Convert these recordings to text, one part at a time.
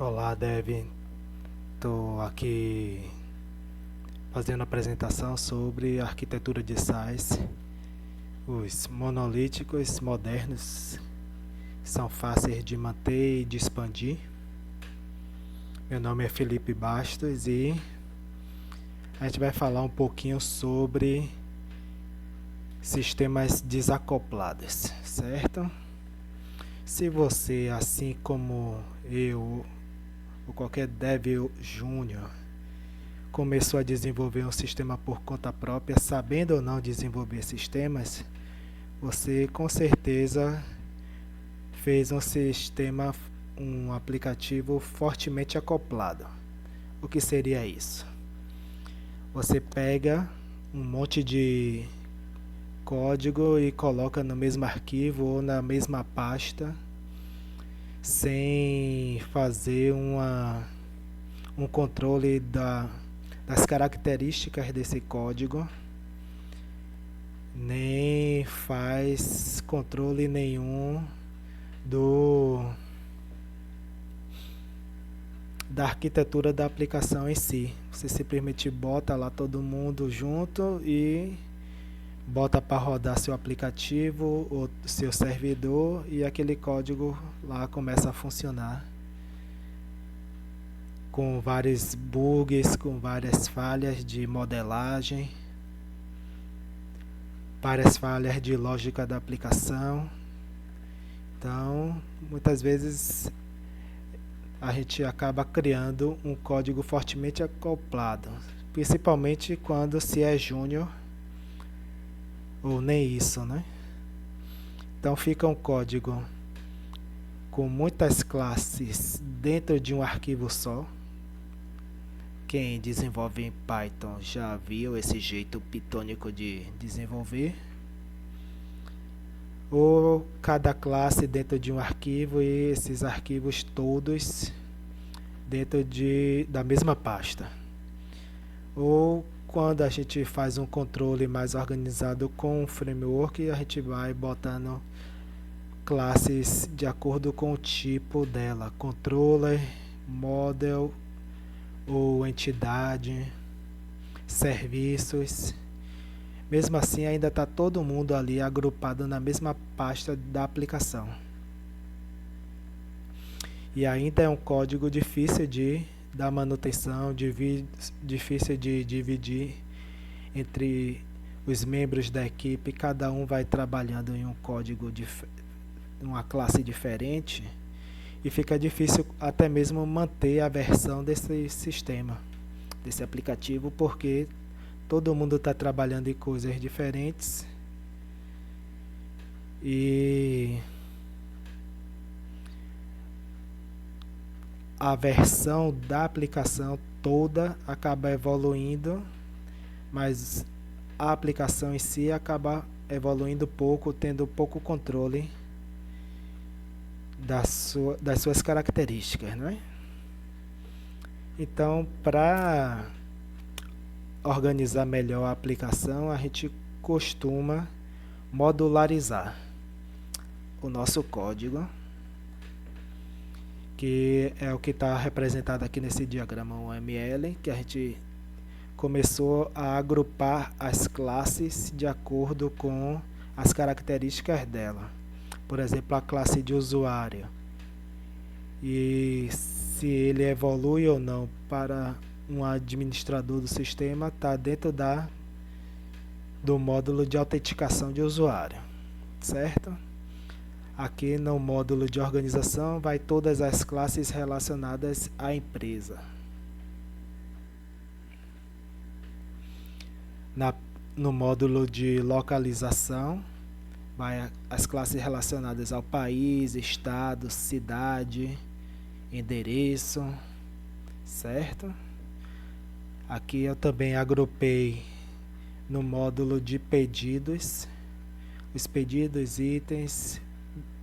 Olá, Dev. Estou aqui fazendo a apresentação sobre a arquitetura de sais. Os monolíticos modernos são fáceis de manter e de expandir. Meu nome é Felipe Bastos e a gente vai falar um pouquinho sobre sistemas desacoplados, certo? Se você, assim como eu ou qualquer dev júnior, começou a desenvolver um sistema por conta própria, sabendo ou não desenvolver sistemas, você com certeza fez um sistema, um aplicativo fortemente acoplado. O que seria isso? Você pega um monte de código e coloca no mesmo arquivo ou na mesma pasta, sem fazer um controle das características desse código, nem faz controle nenhum da arquitetura da aplicação em si. Você simplesmente bota lá todo mundo junto e bota para rodar seu aplicativo ou seu servidor e aquele código lá começa a funcionar com vários bugs, com várias falhas de modelagem, várias falhas de lógica da aplicação. Então, muitas vezes a gente acaba criando um código fortemente acoplado, principalmente quando se é júnior ou nem isso, né? Então fica um código com muitas classes dentro de um arquivo só. Quem desenvolve em Python já viu esse jeito pitônico de desenvolver. Ou cada classe dentro de um arquivo e esses arquivos todos dentro da mesma pasta. Ou quando a gente faz um controle mais organizado com um framework, a gente vai botando classes de acordo com o tipo dela, controller, model ou entidade, serviços. Mesmo assim, ainda está todo mundo ali agrupado na mesma pasta da aplicação. E ainda é um código difícil de dar manutenção, difícil de dividir entre os membros da equipe. Cada um vai trabalhando em um código, uma classe diferente. E fica difícil até mesmo manter a versão desse sistema, desse aplicativo, porque todo mundo está trabalhando em coisas diferentes e a versão da aplicação toda acaba evoluindo, mas a aplicação em si acaba evoluindo pouco, tendo pouco controle das suas características, não é? Então, para organizar melhor a aplicação, a gente costuma modularizar o nosso código, que é o que está representado aqui nesse diagrama UML, que a gente começou a agrupar as classes de acordo com as características dela. Por exemplo, a classe de usuário. E se ele evolui ou não para um administrador do sistema, está dentro do módulo de autenticação de usuário, certo? Aqui no módulo de organização vai todas as classes relacionadas à empresa. No módulo de localização vai as classes relacionadas ao país, estado, cidade, endereço, certo? Aqui eu também agrupei no módulo de pedidos, os pedidos, itens.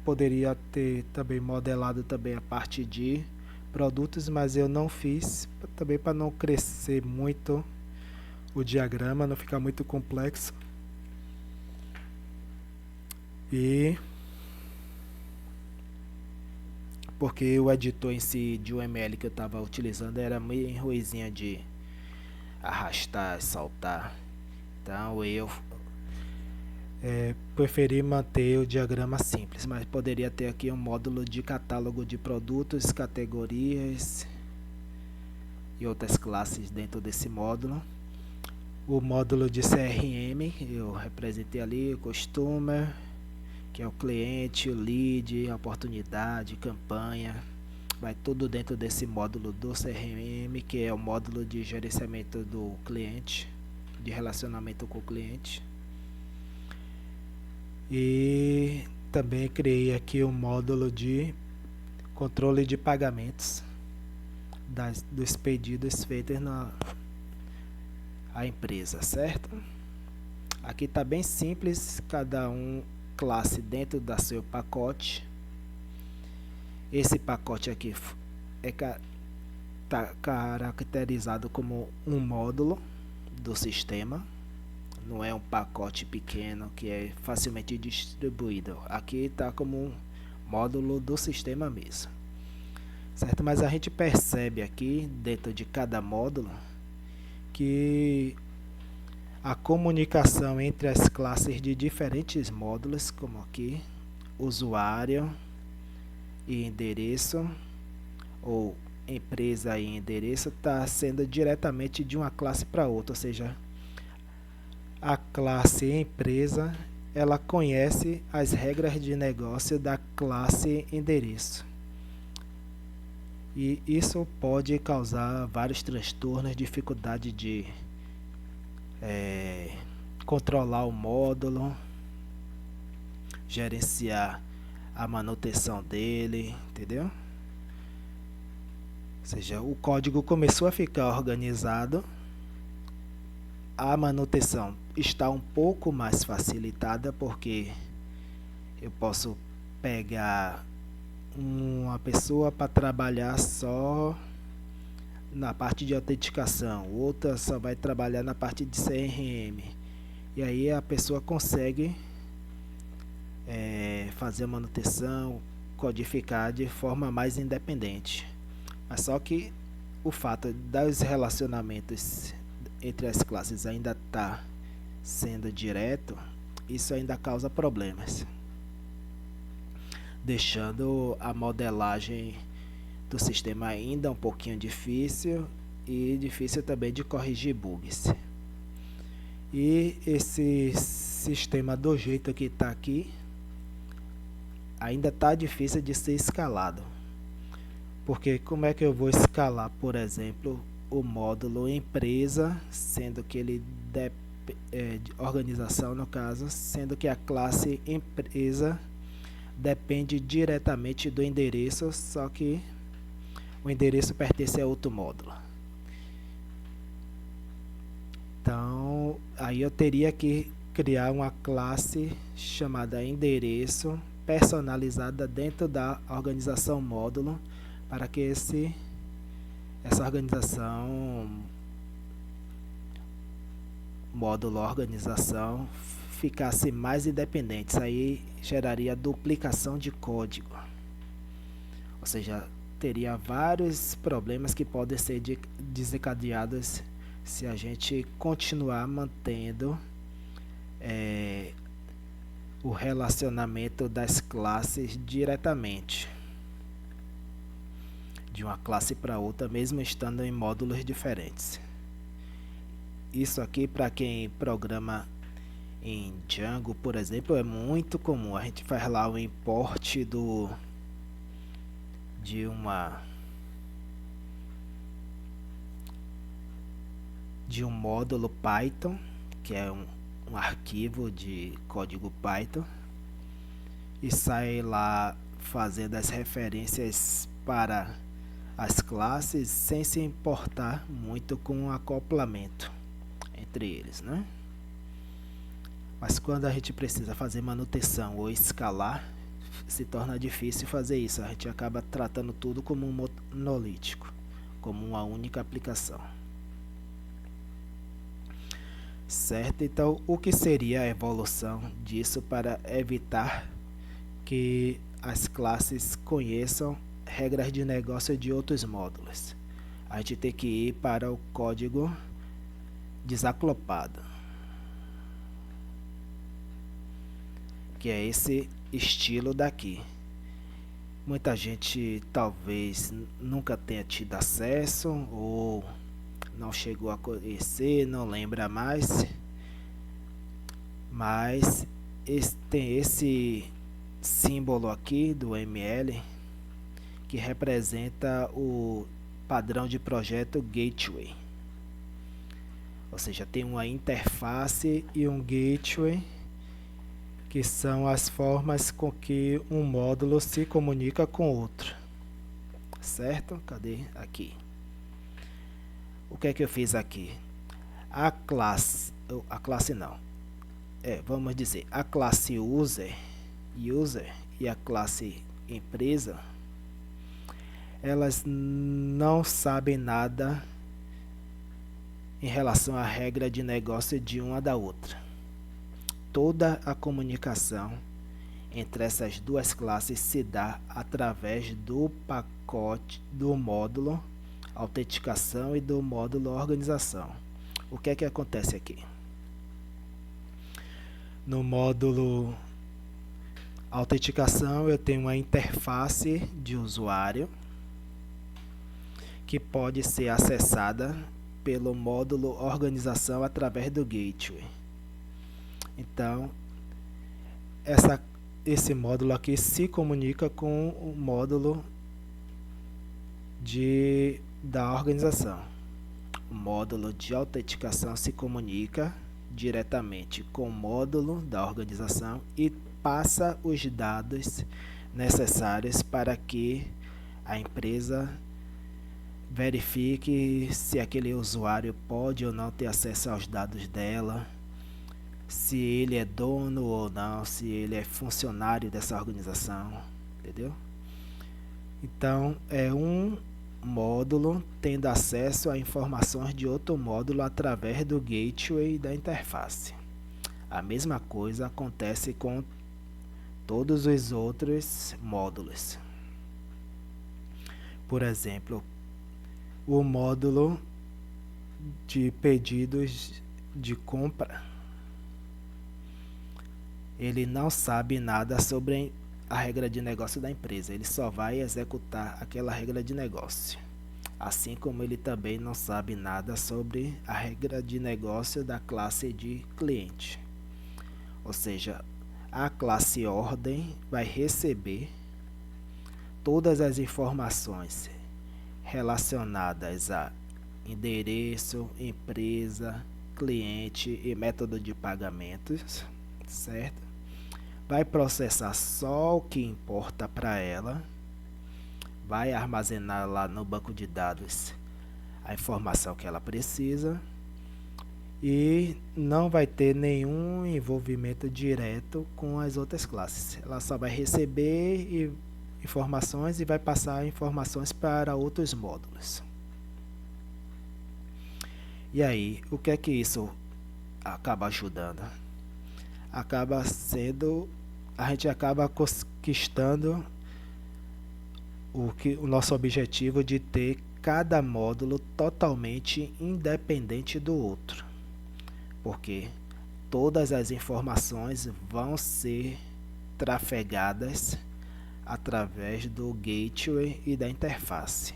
Poderia ter também modelado também a parte de produtos, mas eu não fiz, também para não crescer muito o diagrama, não ficar muito complexo. E porque o editor em si de UML que eu estava utilizando era meio ruizinho de arrastar, saltar. Então eu preferi manter o diagrama simples, mas poderia ter aqui um módulo de catálogo de produtos, categorias e outras classes dentro desse módulo. O módulo de CRM eu representei ali o customer, que é o cliente, o lead, a oportunidade, campanha. Vai tudo dentro desse módulo do CRM, que é o módulo de gerenciamento do cliente, de relacionamento com o cliente. E também criei aqui um módulo de controle de pagamentos dos pedidos feitos na empresa, certo? Aqui está bem simples, cada classe dentro da seu pacote. Esse pacote aqui está caracterizado como um módulo do sistema. Não é um pacote pequeno que é facilmente distribuído. Aqui está como um módulo do sistema mesmo, certo? Mas a gente percebe aqui dentro de cada módulo que a comunicação entre as classes de diferentes módulos, como aqui, usuário e endereço, ou empresa e endereço, está sendo diretamente de uma classe para outra, ou seja, a classe empresa, ela conhece as regras de negócio da classe endereço. E isso pode causar vários transtornos, dificuldade de controlar o módulo, gerenciar a manutenção dele, entendeu? Ou seja, o código começou a ficar organizado, a manutenção está um pouco mais facilitada, porque eu posso pegar uma pessoa para trabalhar só na parte de autenticação, outra só vai trabalhar na parte de CRM, e aí a pessoa consegue fazer a manutenção, codificar de forma mais independente. Mas só que o fato dos relacionamentos entre as classes ainda está sendo direto, isso ainda causa problemas, deixando a modelagem do sistema ainda um pouquinho difícil, e difícil também de corrigir bugs. E esse sistema do jeito que está aqui ainda está difícil de ser escalado, porque como é que eu vou escalar, por exemplo, o módulo empresa, sendo que ele organização no caso, sendo que a classe empresa depende diretamente do endereço, só que o endereço pertence a outro módulo. Então, aí eu teria que criar uma classe chamada endereço, personalizada dentro da organização módulo, para que essa organização módulo organização ficasse mais independente. Isso aí geraria duplicação de código, ou seja, teria vários problemas que podem ser desencadeados se a gente continuar mantendo o relacionamento das classes diretamente de uma classe para outra, mesmo estando em módulos diferentes. Isso aqui, para quem programa em Django, por exemplo, é muito comum. A gente faz lá o import de um módulo Python, que é um arquivo de código Python, e sai lá fazendo as referências para as classes sem se importar muito com o acoplamento entre eles, né? Mas quando a gente precisa fazer manutenção ou escalar, se torna difícil fazer isso. A gente acaba tratando tudo como um monolítico, como uma única aplicação, certo? Então, o que seria a evolução disso para evitar que as classes conheçam regras de negócio de outros módulos. A gente tem que ir para o código desaclopado, que é esse estilo daqui. Muita gente talvez nunca tenha tido acesso ou não chegou a conhecer, não lembra mais, mas tem esse símbolo aqui do ML que representa o padrão de projeto Gateway, ou seja, tem uma interface e um gateway, que são as formas com que um módulo se comunica com outro, certo? Cadê? Aqui. O que é que eu fiz aqui? A classe não, vamos dizer, a classe user e a classe empresa, elas não sabem nada em relação à regra de negócio de uma da outra. Toda a comunicação entre essas duas classes se dá através do pacote do módulo autenticação e do módulo organização. O que é que acontece aqui? No módulo autenticação eu tenho uma interface de usuário que pode ser acessada pelo módulo organização através do gateway. Então, esse módulo aqui se comunica com o módulo da organização. O módulo de autenticação se comunica diretamente com o módulo da organização e passa os dados necessários para que a empresa verifique se aquele usuário pode ou não ter acesso aos dados dela, se ele é dono ou não, se ele é funcionário dessa organização, entendeu? Então, é um módulo tendo acesso a informações de outro módulo através do gateway da interface. A mesma coisa acontece com todos os outros módulos. Por exemplo, o módulo de pedidos de compra, ele não sabe nada sobre a regra de negócio da empresa, ele só vai executar aquela regra de negócio. Assim como ele também não sabe nada sobre a regra de negócio da classe de cliente. Ou seja, a classe ordem vai receber todas as informações relacionadas a endereço, empresa, cliente e método de pagamentos, certo? Vai processar só o que importa para ela, vai armazenar lá no banco de dados a informação que ela precisa e não vai ter nenhum envolvimento direto com as outras classes. Ela só vai receber informações e vai passar informações para outros módulos. E aí, o que é que isso acaba ajudando? A gente acaba conquistando o nosso objetivo de ter cada módulo totalmente independente do outro, porque todas as informações vão ser trafegadas através do gateway e da interface,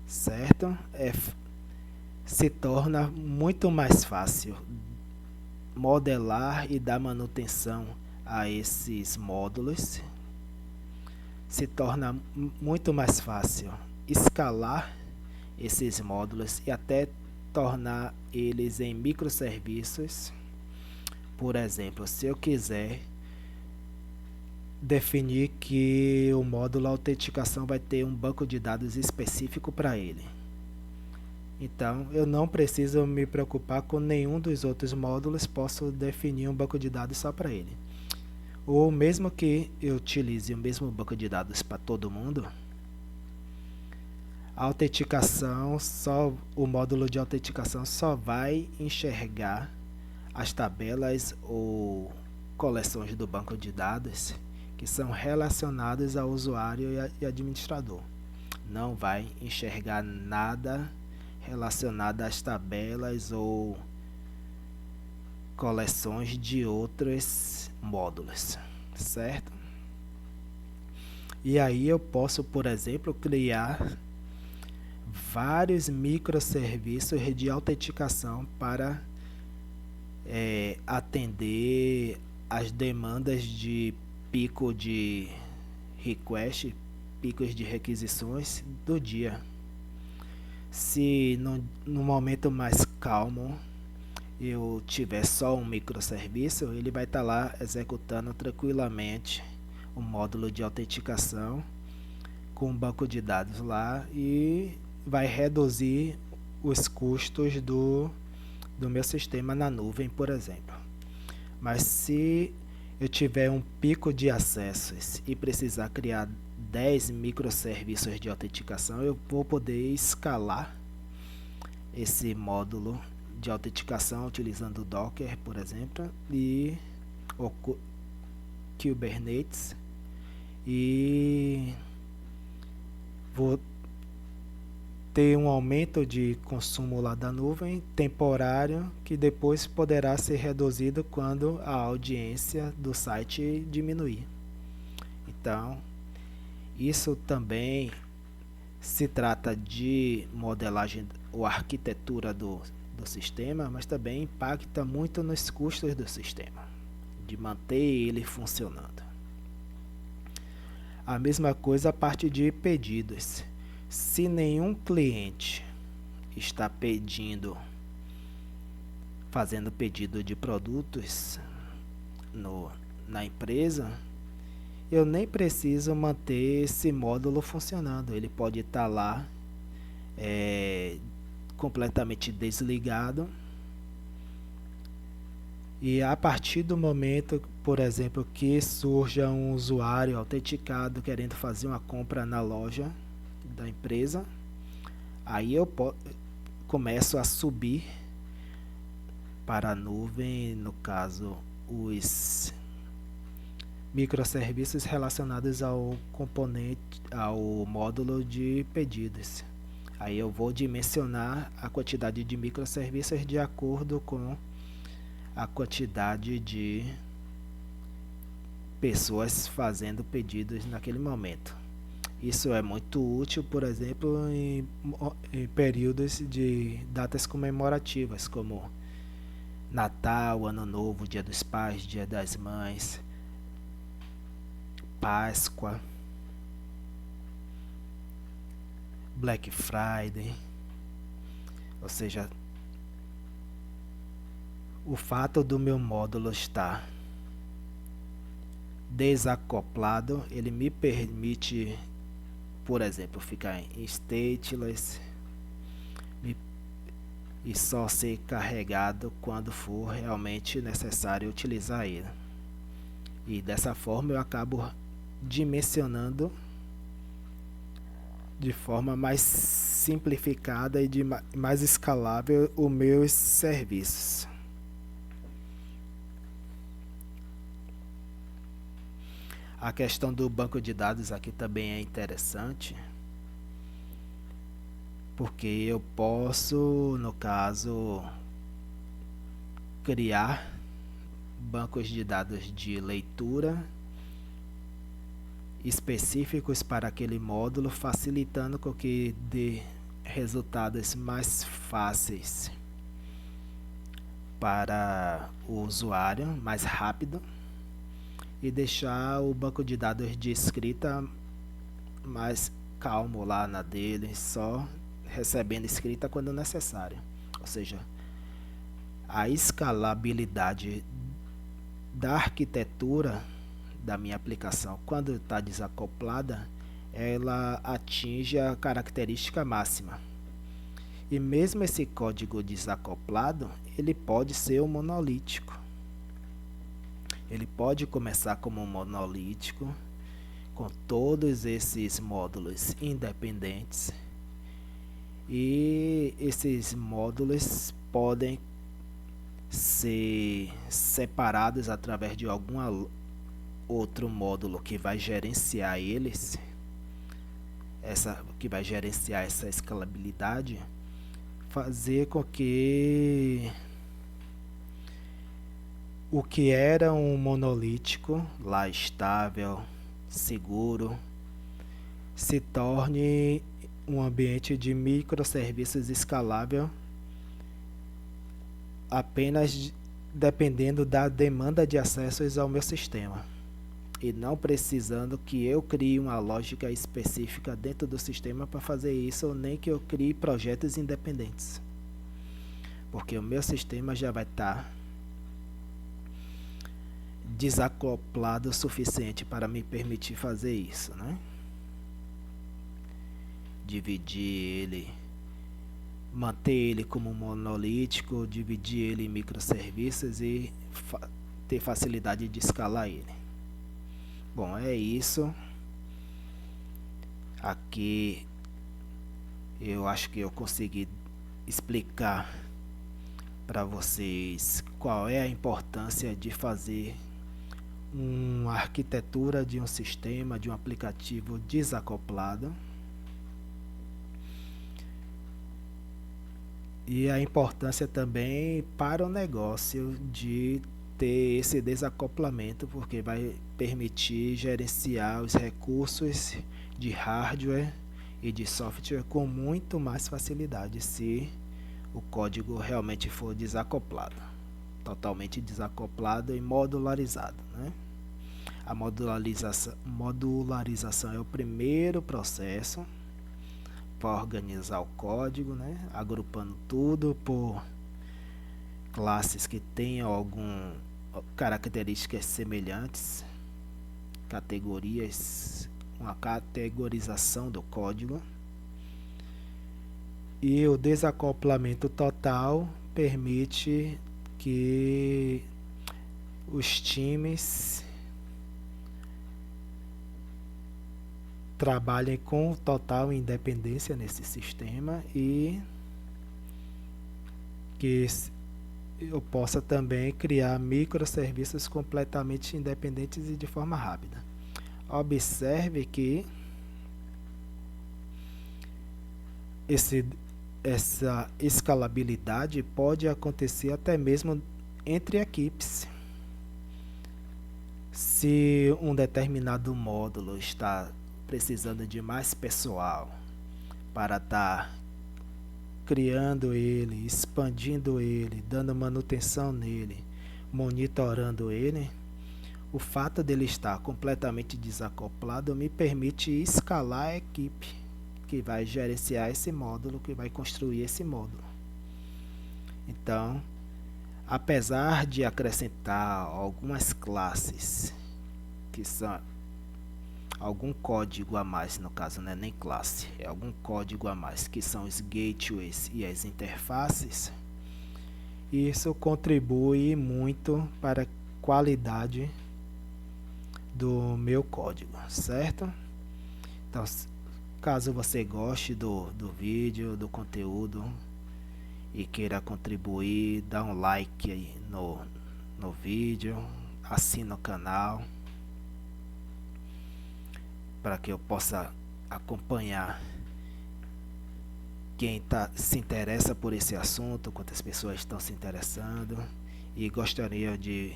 certo? Se torna muito mais fácil modelar e dar manutenção a esses módulos, se torna muito mais fácil escalar esses módulos e até tornar eles em microserviços. Por exemplo, se eu quiser definir que o módulo autenticação vai ter um banco de dados específico para ele, então eu não preciso me preocupar com nenhum dos outros módulos, posso definir um banco de dados só para ele. Ou mesmo que eu utilize o mesmo banco de dados para todo mundo, a autenticação o módulo de autenticação só vai enxergar as tabelas ou coleções do banco de dados que são relacionados ao usuário e administrador. Não vai enxergar nada relacionado às tabelas ou coleções de outros módulos, certo? E aí eu posso, por exemplo, criar vários microserviços de autenticação para atender as demandas de pico de request, picos de requisições do dia. Se no momento mais calmo eu tiver só um microserviço, ele vai estar lá executando tranquilamente o módulo de autenticação com um banco de dados lá e vai reduzir os custos do meu sistema na nuvem, por exemplo. Mas se eu tiver um pico de acessos e precisar criar 10 microserviços de autenticação, eu vou poder escalar esse módulo de autenticação utilizando o Docker, por exemplo, e o Kubernetes, e vou ter um aumento de consumo lá da nuvem temporário, que depois poderá ser reduzido quando a audiência do site diminuir. Então, isso também se trata de modelagem ou arquitetura do sistema, mas também impacta muito nos custos do sistema, de manter ele funcionando. A mesma coisa a parte de pedidos. Se nenhum cliente está fazendo pedido de produtos na empresa, eu nem preciso manter esse módulo funcionando. Ele pode estar lá completamente desligado, e a partir do momento, por exemplo, que surja um usuário autenticado querendo fazer uma compra na loja da empresa, aí eu começo a subir para a nuvem, no caso, os microserviços relacionados ao módulo de pedidos. Aí eu vou dimensionar a quantidade de microserviços de acordo com a quantidade de pessoas fazendo pedidos naquele momento. Isso é muito útil, por exemplo, em períodos de datas comemorativas, como Natal, Ano Novo, Dia dos Pais, Dia das Mães, Páscoa, Black Friday. Ou seja, o fato do meu módulo estar desacoplado, ele me permite, por exemplo, ficar em stateless e só ser carregado quando for realmente necessário utilizar ele. E dessa forma eu acabo dimensionando de forma mais simplificada e mais escalável os meus serviços. A questão do banco de dados aqui também é interessante, porque eu posso, no caso, criar bancos de dados de leitura específicos para aquele módulo, facilitando com que dê resultados mais fáceis para o usuário, mais rápido, e deixar o banco de dados de escrita mais calmo lá na dele, só recebendo escrita quando necessário. Ou seja, a escalabilidade da arquitetura da minha aplicação, quando está desacoplada, ela atinge a característica máxima. E mesmo esse código desacoplado, ele pode ser um monolítico. Ele pode começar como um monolítico, com todos esses módulos independentes, e esses módulos podem ser separados através de alguma outro módulo que vai gerenciar eles, que vai gerenciar essa escalabilidade, fazer com que o que era um monolítico lá estável, seguro, se torne um ambiente de microserviços escalável, apenas dependendo da demanda de acessos ao meu sistema, e não precisando que eu crie uma lógica específica dentro do sistema para fazer isso, ou nem que eu crie projetos independentes, porque o meu sistema já vai estar desacoplado o suficiente para me permitir fazer isso, né? Dividir ele, manter ele como monolítico, dividir ele em microserviços e ter facilidade de escalar ele. Bom, é isso. Aqui eu acho que eu consegui explicar para vocês qual é a importância de fazer uma arquitetura de um sistema, de um aplicativo desacoplado, e a importância também para o negócio de ter esse desacoplamento, porque vai permitir gerenciar os recursos de hardware e de software com muito mais facilidade se o código realmente for desacoplado, totalmente desacoplado e modularizado, né? A modularização é o primeiro processo para organizar o código, né? Agrupando tudo por classes que tenham algumas características semelhantes, categorias, uma categorização do código. E o desacoplamento total permite que os times trabalhem com total independência nesse sistema, e que eu possa também criar microserviços completamente independentes e de forma rápida. Observe que essa escalabilidade pode acontecer até mesmo entre equipes. Se um determinado módulo está precisando de mais pessoal para estar criando ele, expandindo ele, dando manutenção nele, monitorando ele, o fato dele estar completamente desacoplado me permite escalar a equipe que vai gerenciar esse módulo, que vai construir esse módulo. Então, apesar de acrescentar algumas classes que são algum código a mais, no caso não é nem classe, é algum código a mais, que são os gateways e as interfaces, isso contribui muito para a qualidade do meu código, certo? Então, caso você goste do vídeo, do conteúdo, e queira contribuir, dá um like aí no vídeo, assina o canal, para que eu possa acompanhar quem se interessa por esse assunto, quantas pessoas estão se interessando e gostaria de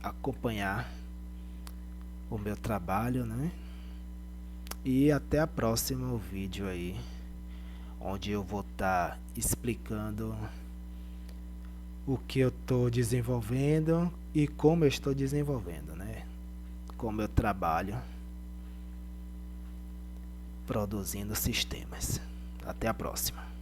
acompanhar o meu trabalho, né? E até a próxima vídeo aí, onde eu vou estar explicando o que eu estou desenvolvendo e como eu estou desenvolvendo, né? Como eu trabalho produzindo sistemas. Até a próxima.